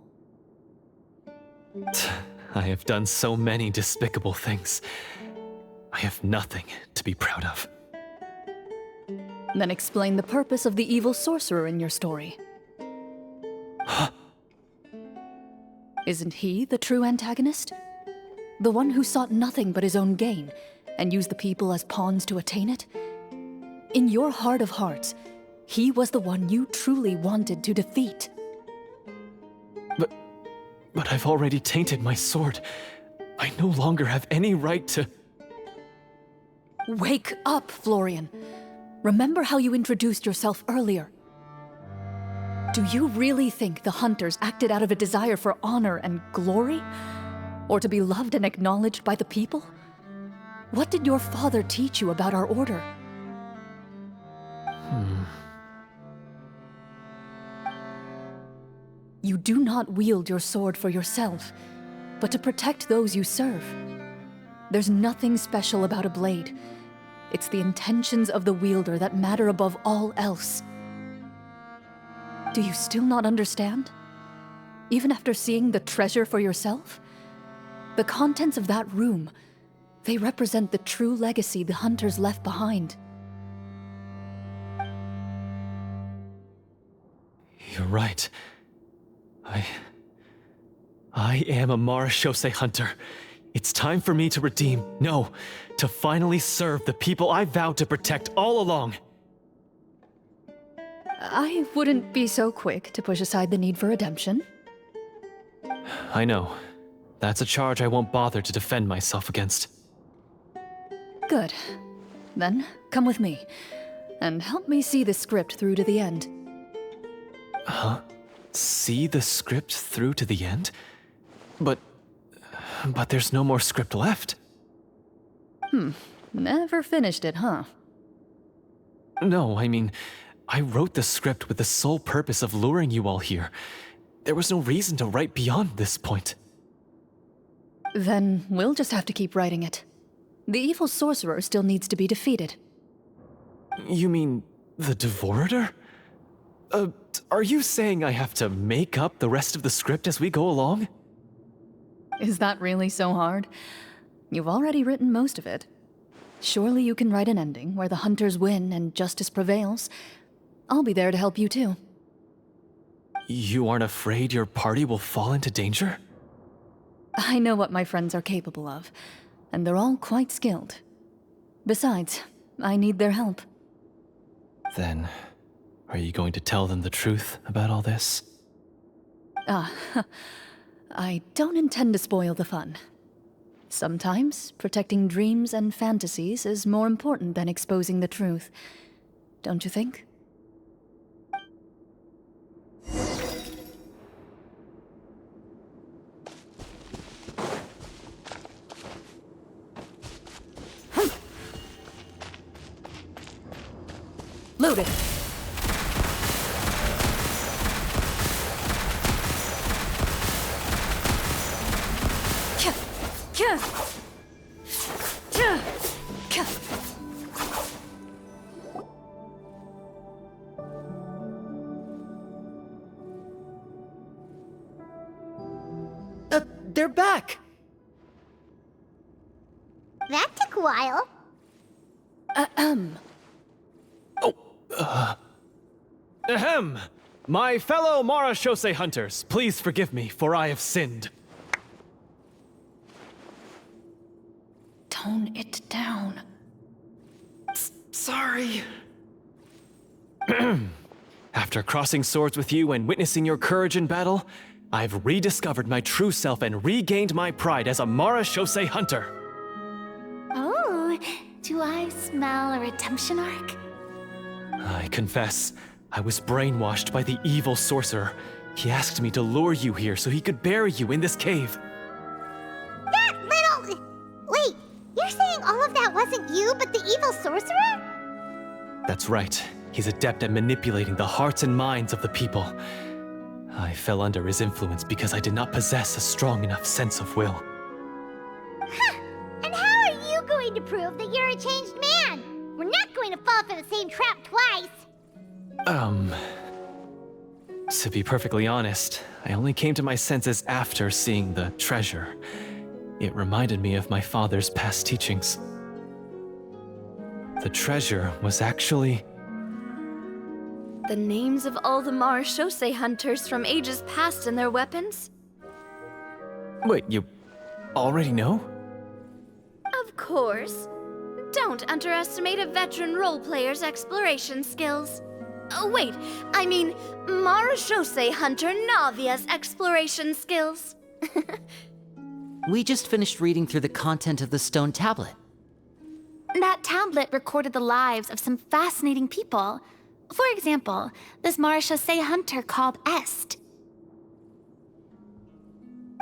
I have done so many despicable things. I have nothing to be proud of. Then explain the purpose of the evil sorcerer in your story. Isn't he the true antagonist? The one who sought nothing but his own gain, and used the people as pawns to attain it? In your heart of hearts, he was the one you truly wanted to defeat. But I've already tainted my sword. I no longer have any right to... Wake up, Florian. Remember how you introduced yourself earlier. Do you really think the hunters acted out of a desire for honor and glory? Or to be loved and acknowledged by the people? What did your father teach you about our order? You do not wield your sword for yourself, but to protect those you serve. There's nothing special about a blade. It's the intentions of the wielder that matter above all else. Do you still not understand? Even after seeing the treasure for yourself? The contents of that room, they represent the true legacy the hunters left behind. You're right. I am a Marashose hunter. It's time for me to redeem, no, to finally serve the people I vowed to protect all along. I wouldn't be so quick to push aside the need for redemption. I know. That's a charge I won't bother to defend myself against. Good. Then, come with me, and help me see the script through to the end. Huh? See the script through to the end? But there's no more script left. Never finished it, huh? No, I mean, I wrote the script with the sole purpose of luring you all here. There was no reason to write beyond this point. Then we'll just have to keep writing it. The evil sorcerer still needs to be defeated. You mean the Devorator? Are you saying I have to make up the rest of the script as we go along? Is that really so hard? You've already written most of it. Surely you can write an ending where the hunters win and justice prevails. I'll be there to help you too. You aren't afraid your party will fall into danger? I know what my friends are capable of, and they're all quite skilled. Besides, I need their help. Then, are you going to tell them the truth about all this? I don't intend to spoil the fun. Sometimes, protecting dreams and fantasies is more important than exposing the truth. Don't you think? Loaded! They're back! That took a while. Ahem! My fellow Marashose hunters, please forgive me, for I have sinned. Tone it down. Sorry. After crossing swords with you and witnessing your courage in battle, I've rediscovered my true self and regained my pride as a Marashose hunter. Oh, do I smell a redemption arc? I confess, I was brainwashed by the evil sorcerer. He asked me to lure you here so he could bury you in this cave. That little... Wait, you're saying all of that wasn't you, but the evil sorcerer? That's right. He's adept at manipulating the hearts and minds of the people. I fell under his influence because I did not possess a strong enough sense of will. Huh. And how are you going to prove that you're a changed man? We're not going to fall for the same trap twice. To be perfectly honest, I only came to my senses after seeing the treasure. It reminded me of my father's past teachings. The treasure was actually The names of all the Marashose hunters from ages past and their weapons? Wait, you already know? Of course. Don't underestimate a veteran role-player's exploration skills. Oh, wait, I mean Marashose hunter Navia's exploration skills. We just finished reading through the content of the stone tablet. That tablet recorded the lives of some fascinating people. For example, this Marashose hunter called Est.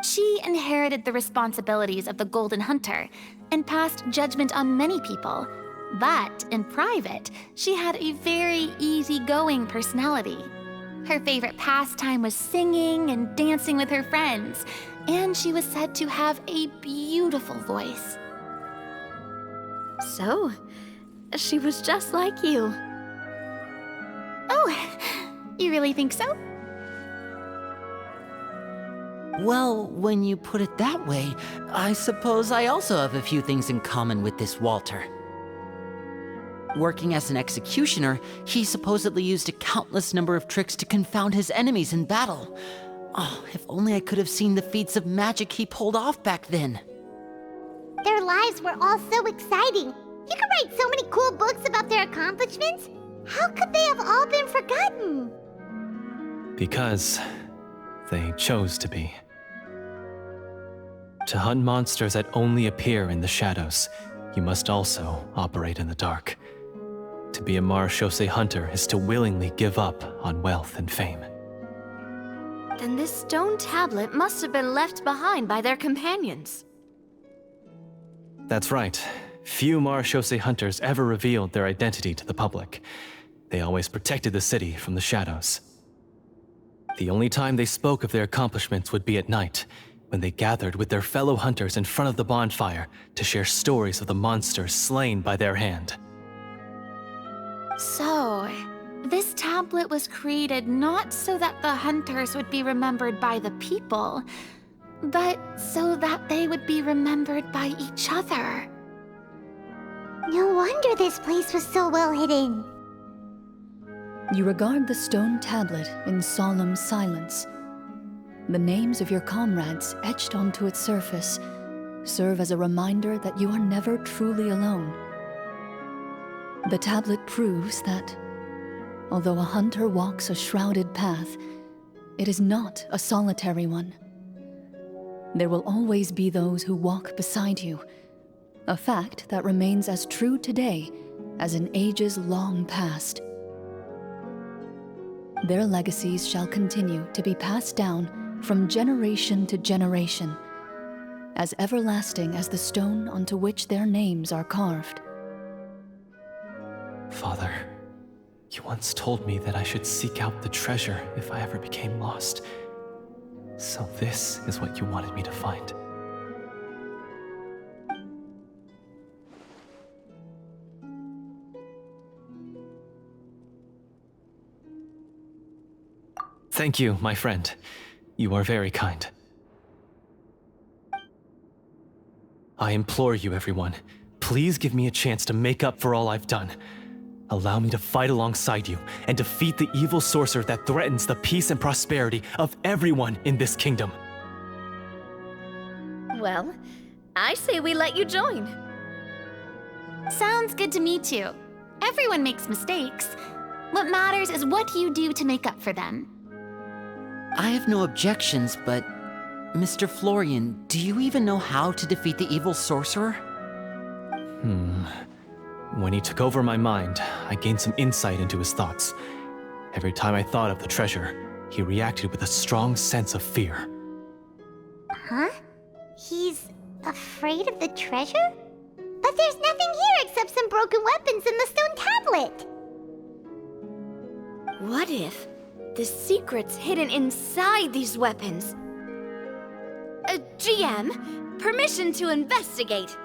She inherited the responsibilities of the Golden Hunter and passed judgment on many people. But in private, she had a very easygoing personality. Her favorite pastime was singing and dancing with her friends, and she was said to have a beautiful voice. So, she was just like you. Oh, you really think so? Well, when you put it that way, I suppose I also have a few things in common with this Walter. Working as an executioner, he supposedly used a countless number of tricks to confound his enemies in battle. Oh, if only I could have seen the feats of magic he pulled off back then. Their lives were all so exciting. You could write so many cool books about their accomplishments. How could they have all been forgotten? Because they chose to be. To hunt monsters that only appear in the shadows, you must also operate in the dark. To be a Marashose hunter is to willingly give up on wealth and fame. Then this stone tablet must have been left behind by their companions. That's right. Few Marashose hunters ever revealed their identity to the public. They always protected the city from the shadows. The only time they spoke of their accomplishments would be at night, when they gathered with their fellow hunters in front of the bonfire to share stories of the monsters slain by their hand. So, this tablet was created not so that the hunters would be remembered by the people, but so that they would be remembered by each other. No wonder this place was so well hidden. You regard the stone tablet in solemn silence. The names of your comrades etched onto its surface serve as a reminder that you are never truly alone. The tablet proves that, although a hunter walks a shrouded path, it is not a solitary one. There will always be those who walk beside you, a fact that remains as true today as in ages long past. Their legacies shall continue to be passed down from generation to generation, as everlasting as the stone onto which their names are carved. Father, you once told me that I should seek out the treasure if I ever became lost. So this is what you wanted me to find. Thank you, my friend. You are very kind. I implore you, everyone, please give me a chance to make up for all I've done. Allow me to fight alongside you and defeat the evil sorcerer that threatens the peace and prosperity of everyone in this kingdom. Well, I say we let you join. Sounds good to me too. Everyone makes mistakes. What matters is what you do to make up for them. I have no objections, but Mr. Florian, do you even know how to defeat the evil sorcerer? When he took over my mind, I gained some insight into his thoughts. Every time I thought of the treasure, he reacted with a strong sense of fear. Huh? He's afraid of the treasure? But there's nothing here except some broken weapons and the stone tablet. What if the secret's hidden inside these weapons? GM, permission to investigate.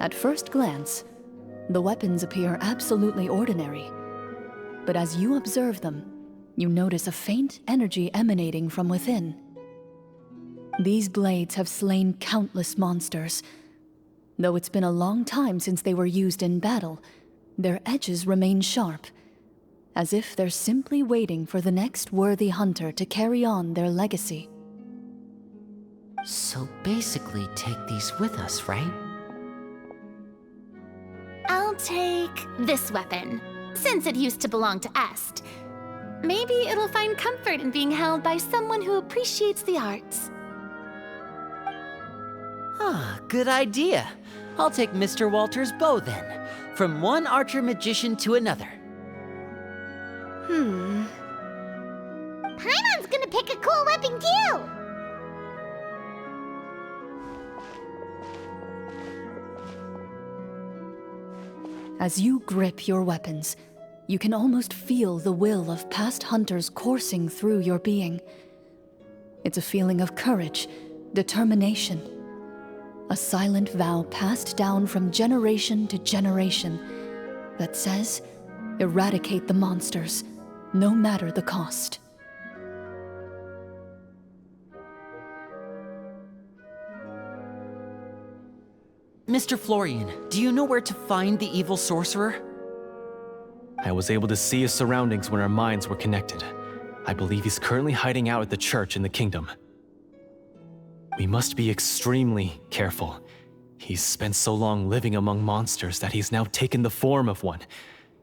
At first glance, the weapons appear absolutely ordinary. But as you observe them, you notice a faint energy emanating from within. These blades have slain countless monsters. Though it's been a long time since they were used in battle, their edges remain sharp, as if they're simply waiting for the next worthy hunter to carry on their legacy. So basically, take these with us, right? I'll take this weapon, since it used to belong to Est. Maybe it'll find comfort in being held by someone who appreciates the arts. Ah, good idea. I'll take Mr. Walter's bow then. From one archer magician to another. Paimon's gonna pick a cool weapon too! As you grip your weapons, you can almost feel the will of past hunters coursing through your being. It's a feeling of courage, determination. A silent vow passed down from generation to generation that says, eradicate the monsters, no matter the cost. Mr. Florian, do you know where to find the evil sorcerer? I was able to see his surroundings when our minds were connected. I believe he's currently hiding out at the church in the kingdom. We must be extremely careful. He's spent so long living among monsters that he's now taken the form of one.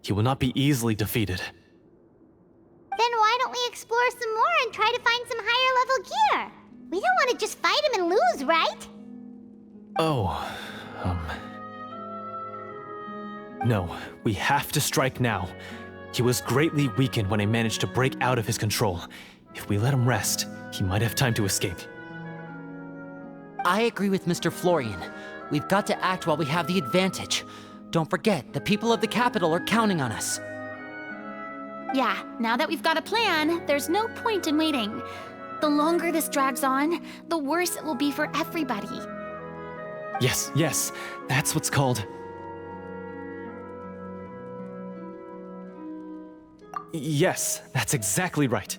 He will not be easily defeated. Then why don't we explore some more and try to find some higher level gear? We don't want to just fight him and lose, right? No, we have to strike now. He was greatly weakened when I managed to break out of his control. If we let him rest, he might have time to escape. I agree with Mr. Florian. We've got to act while we have the advantage. Don't forget, the people of the capital are counting on us. Yeah, now that we've got a plan, there's no point in waiting. The longer this drags on, the worse it will be for everybody. Yes, that's what's called... Yes, that's exactly right.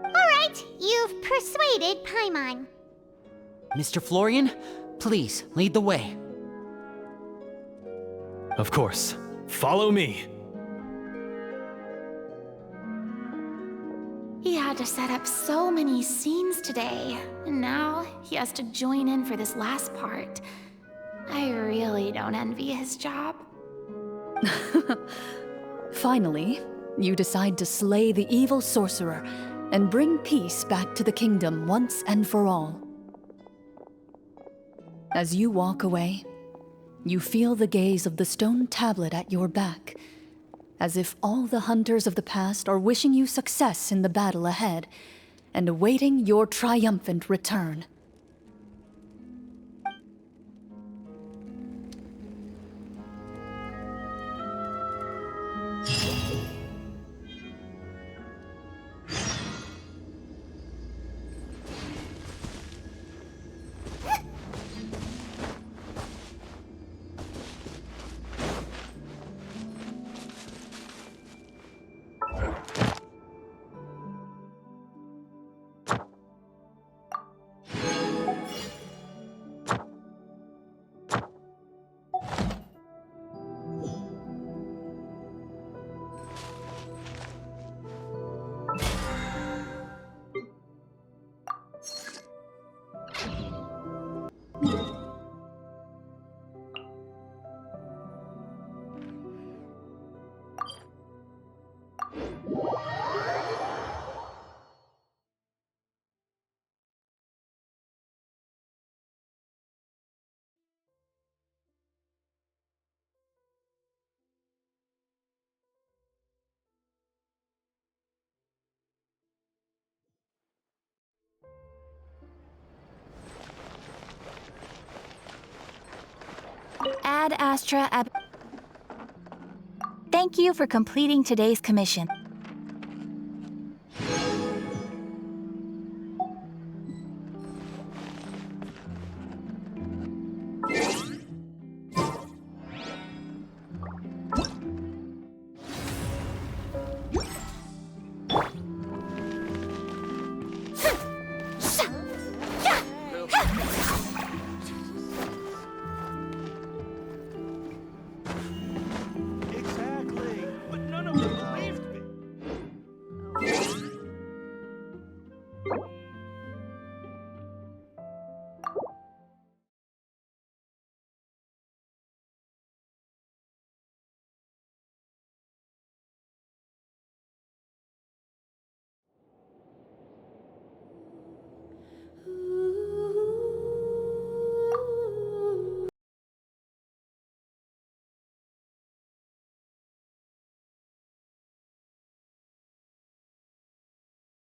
Alright, you've persuaded Paimon. Mr. Florian, please lead the way. Of course. Follow me. He had to set up so many scenes today, and now he has to join in for this last part. I really don't envy his job. Finally, you decide to slay the evil sorcerer and bring peace back to the kingdom once and for all. As you walk away, you feel the gaze of the stone tablet at your back, as if all the hunters of the past are wishing you success in the battle ahead and awaiting your triumphant return. Ad Astra Ab. Thank you for completing today's commission.